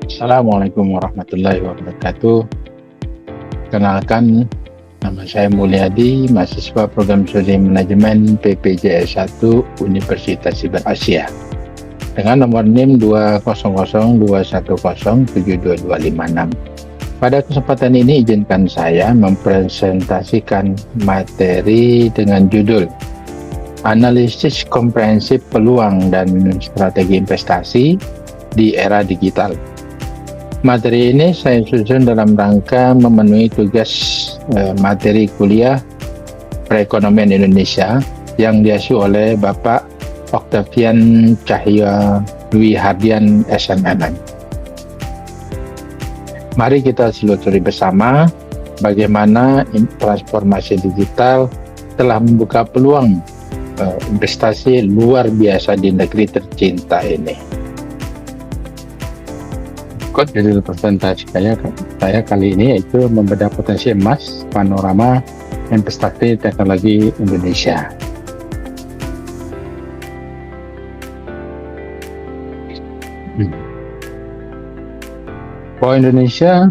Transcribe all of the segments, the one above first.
Assalamualaikum warahmatullahi wabarakatuh. Kenalkan, nama saya Mulyadi, mahasiswa program studi manajemen PPJS 1 Universitas Siber Asia. Dengan nomor NIM 20021072256. Pada kesempatan ini izinkan saya mempresentasikan materi dengan judul Analisis Komprehensif Peluang dan Strategi Investasi di Era Digital. Materi ini saya susun dalam rangka memenuhi tugas materi kuliah Perekonomian Indonesia yang diasuh oleh Bapak Octavian Cahya Dwi Hardian SMMM. Mari kita selusuri bersama bagaimana transformasi digital telah membuka peluang investasi luar biasa di negeri tercinta ini. Judul presentasi saya kali ini yaitu membedah potensi emas panorama investasi teknologi Indonesia. Bahwa Indonesia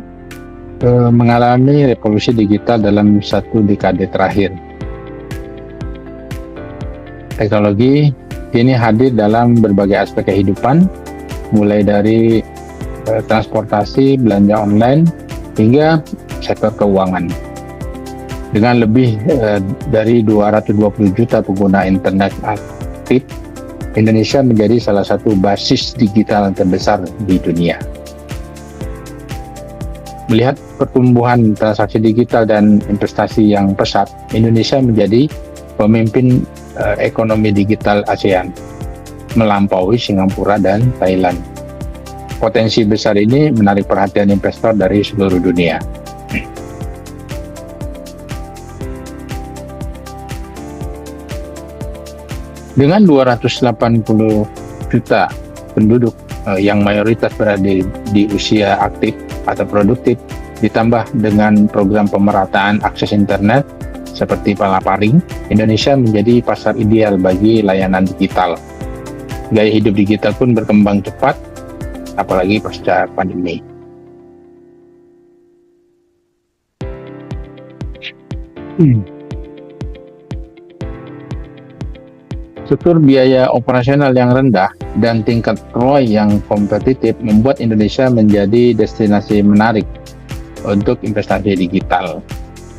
mengalami revolusi digital dalam satu dekade terakhir. Teknologi kini hadir dalam berbagai aspek kehidupan, mulai dari transportasi, belanja online, hingga sektor keuangan. Dengan lebih dari 220 juta pengguna internet aktif, Indonesia menjadi salah satu basis digital terbesar di dunia. Melihat pertumbuhan transaksi digital dan investasi yang pesat, Indonesia menjadi pemimpin ekonomi digital ASEAN, melampaui Singapura dan Thailand. Potensi besar ini menarik perhatian investor dari seluruh dunia. Dengan 280 juta penduduk yang mayoritas berada di usia aktif atau produktif, ditambah dengan program pemerataan akses internet seperti Palaparing, Indonesia menjadi pasar ideal bagi layanan digital. Gaya hidup digital pun berkembang cepat, apalagi pasca pandemi. Struktur biaya operasional yang rendah dan tingkat ROI yang kompetitif membuat Indonesia menjadi destinasi menarik untuk investasi digital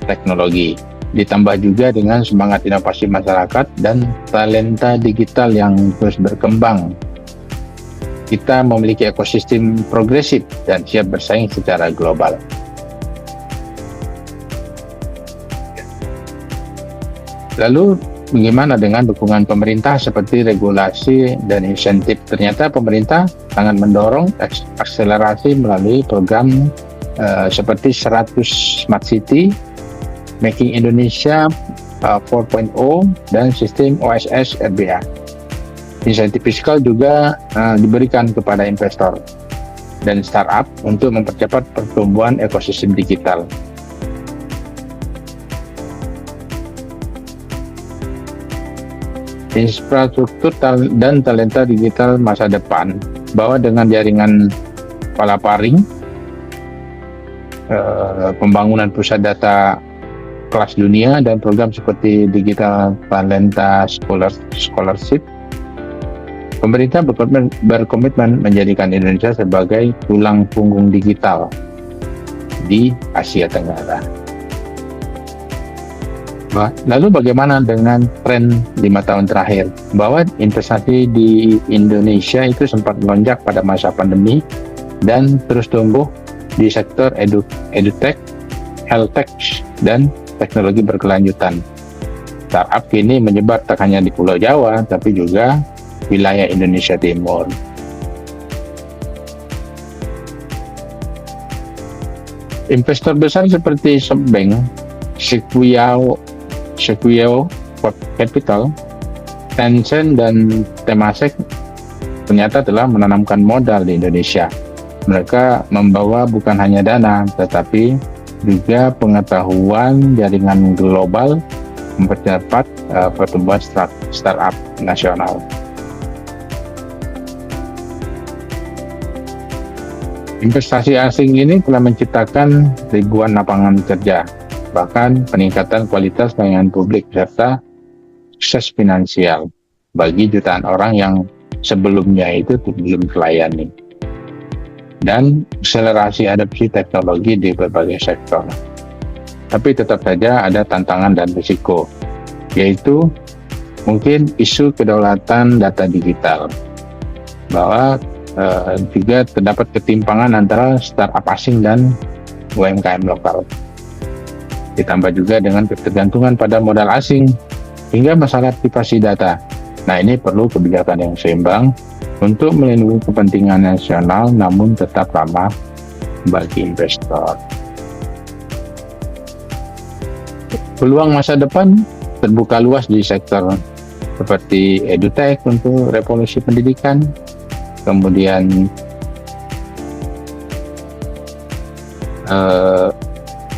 teknologi. Ditambah juga dengan semangat inovasi masyarakat dan talenta digital yang terus berkembang. Kita memiliki ekosistem progresif dan siap bersaing secara global. Lalu bagaimana dengan dukungan pemerintah seperti regulasi dan insentif? Ternyata pemerintah sangat mendorong akselerasi melalui program seperti 100 Smart City, Making Indonesia 4.0, dan sistem OSS RBA. Insentif fiskal juga diberikan kepada investor dan startup untuk mempercepat pertumbuhan ekosistem digital. Infrastruktur dan talenta digital masa depan, bahwa dengan jaringan Palaparing, pembangunan pusat data kelas dunia, dan program seperti Digital Talenta Scholarship, pemerintah berkomitmen menjadikan Indonesia sebagai tulang punggung digital di Asia Tenggara. Lalu bagaimana dengan tren 5 tahun terakhir? Bahwa investasi di Indonesia itu sempat melonjak pada masa pandemi dan terus tumbuh di sektor edutech, healthtech, dan teknologi berkelanjutan. Startup kini menyebar tak hanya di Pulau Jawa, tapi juga wilayah Indonesia Timur. Investor besar seperti SoftBank, Sequoia Capital, Tencent, dan Temasek ternyata telah menanamkan modal di Indonesia. Mereka membawa bukan hanya dana, tetapi juga pengetahuan jaringan global, mempercepat pertumbuhan startup nasional. Investasi asing ini telah menciptakan ribuan lapangan kerja, bahkan peningkatan kualitas pelayanan publik serta sukses finansial bagi jutaan orang yang sebelumnya itu belum terlayani, dan akselerasi adopsi teknologi di berbagai sektor. Tapi tetap saja ada tantangan dan risiko, yaitu mungkin isu kedaulatan data digital, bahwa juga terdapat ketimpangan antara startup asing dan UMKM lokal. Ditambah juga dengan ketergantungan pada modal asing hingga masalah privasi data. Nah, ini perlu kebijakan yang seimbang untuk melindungi kepentingan nasional namun tetap ramah bagi investor. Peluang masa depan terbuka luas di sektor seperti edutech untuk revolusi pendidikan, kemudian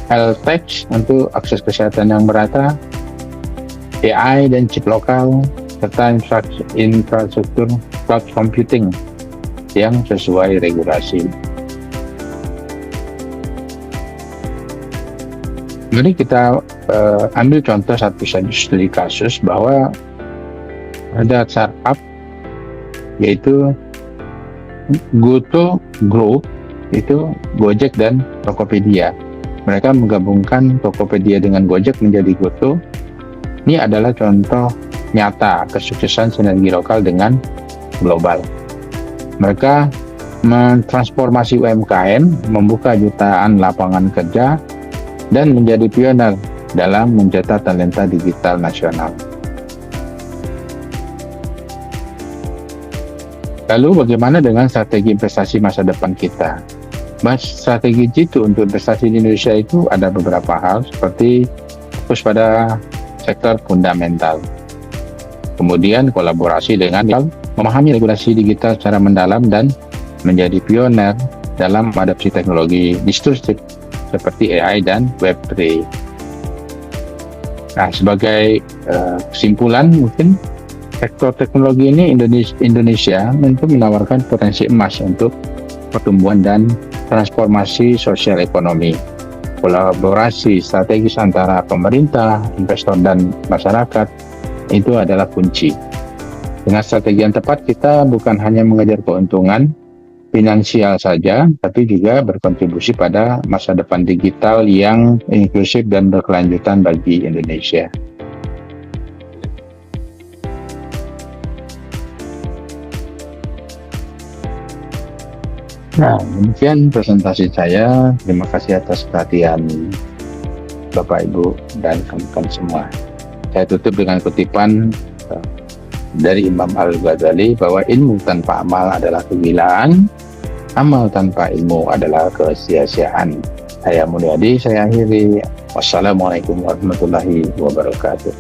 health tech untuk akses kesehatan yang merata, AI dan chip lokal, serta infrastruktur cloud computing yang sesuai regulasi. Jadi kita ambil contoh satu studi kasus bahwa ada startup yaitu Goto Group, itu Gojek dan Tokopedia. Mereka menggabungkan Tokopedia dengan Gojek menjadi Goto. Ini adalah contoh nyata kesuksesan sinergi lokal dengan global. Mereka mentransformasi UMKM, membuka jutaan lapangan kerja, dan menjadi pioner dalam mencetak talenta digital nasional. Lalu bagaimana dengan strategi investasi masa depan kita? Strategi Jitu untuk investasi di Indonesia itu ada beberapa hal, seperti fokus pada sektor fundamental. Kemudian kolaborasi dengan memahami regulasi digital secara mendalam dan menjadi pioner dalam adopsi teknologi disruptif seperti AI dan Web3. Nah, sebagai kesimpulan mungkin sektor teknologi ini Indonesia untuk menawarkan potensi emas untuk pertumbuhan dan transformasi sosial ekonomi. Kolaborasi strategis antara pemerintah, investor, dan masyarakat itu adalah kunci. Dengan strategi yang tepat, kita bukan hanya mengejar keuntungan finansial saja, tapi juga berkontribusi pada masa depan digital yang inklusif dan berkelanjutan bagi Indonesia. Nah, demikian presentasi saya. Terima kasih atas perhatian Bapak, Ibu, dan teman-teman semua. Saya tutup dengan kutipan dari Imam Al-Ghazali bahwa ilmu tanpa amal adalah kegilaan, amal tanpa ilmu adalah kesia-siaan. Saya Mulyadi, saya akhiri. Wassalamualaikum warahmatullahi wabarakatuh.